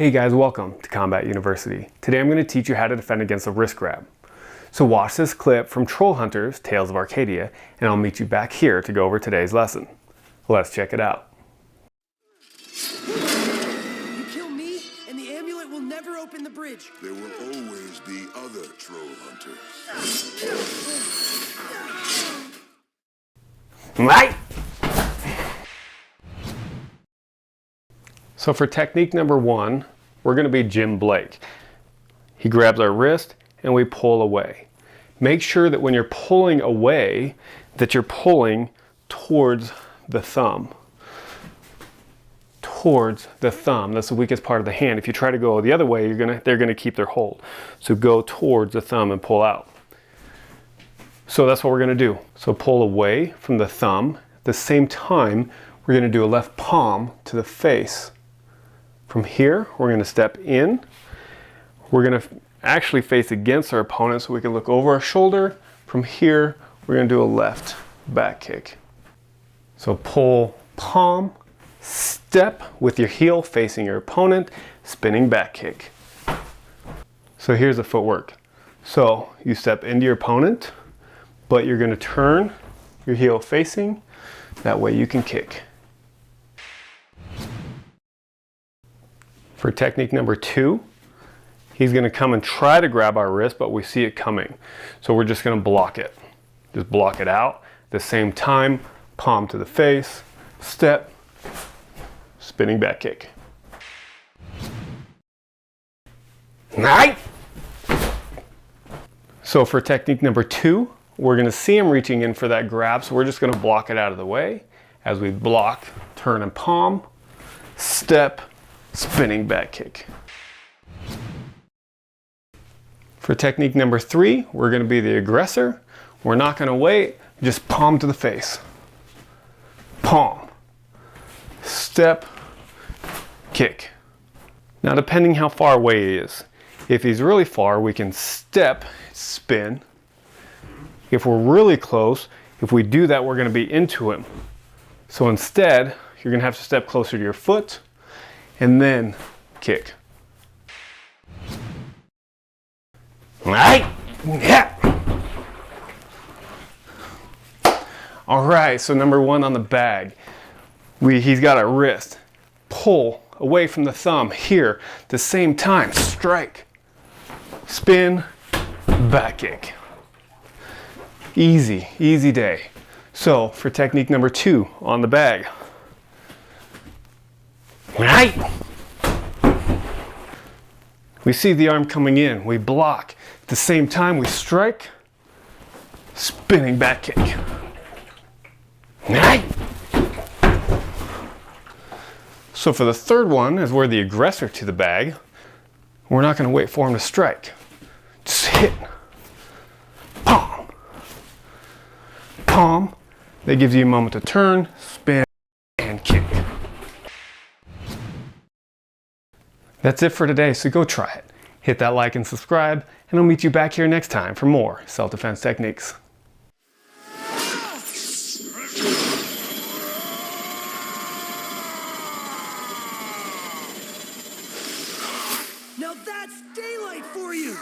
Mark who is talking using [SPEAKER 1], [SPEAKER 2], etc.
[SPEAKER 1] Hey guys, welcome to Combat University. Today I'm going to teach you how to defend against a wrist grab. So watch this clip from Troll Hunters, Tales of Arcadia, and I'll meet you back here to go over today's lesson. Let's check it out.
[SPEAKER 2] You kill me, and the amulet will never open the bridge.
[SPEAKER 3] There will always be other troll hunters.
[SPEAKER 1] Right. So for technique number one, we're going to be Jim Blake. He grabs our wrist and we pull away. Make sure that when you're pulling away, that you're pulling towards the thumb. Towards the thumb. That's the weakest part of the hand. If you try to go the other way, they're gonna keep their hold. So go towards the thumb and pull out. So that's what we're gonna do. So pull away from the thumb. At the same time, we're gonna do a left palm to the face. From here, we're going to step in. We're going to actually face against our opponent so we can look over our shoulder. From here, we're going to do a left back kick. So pull, palm, step with your heel facing your opponent, spinning back kick. So here's the footwork. So you step into your opponent, but you're going to turn your heel facing. That way you can kick. For technique number two, he's going to come and try to grab our wrist, but we see it coming. So we're just going to block it. Just block it out. At the same time, palm to the face, step, spinning back kick. Right. So for technique number two, we're going to see him reaching in for that grab, so we're just going to block it out of the way. As we block, turn and palm, step, spinning back kick. For technique number three, we're going to be the aggressor. We're not going to wait, just palm to the face. Palm, step, kick. Now depending how far away he is, if he's really far, we can step, spin. If we're really close, if we do that, we're going to be into him. So instead, you're going to have to step closer to your foot, and then kick. Right? Yeah. All right, so number one on the bag. He's got a wrist. Pull away from the thumb here. At the same time, strike. Spin, back kick. Easy, easy day. So for technique number two on the bag. Right. We see the arm coming in, we block. At the same time, we strike, spinning back kick. Right. So for the third one, as we're the aggressor to the bag, we're not going to wait for him to strike. Just hit. Palm. Palm. That gives you a moment to turn, spin, and kick. That's it for today, so go try it. Hit that like and subscribe, and I'll meet you back here next time for more self-defense techniques.
[SPEAKER 2] Now that's daylight for you!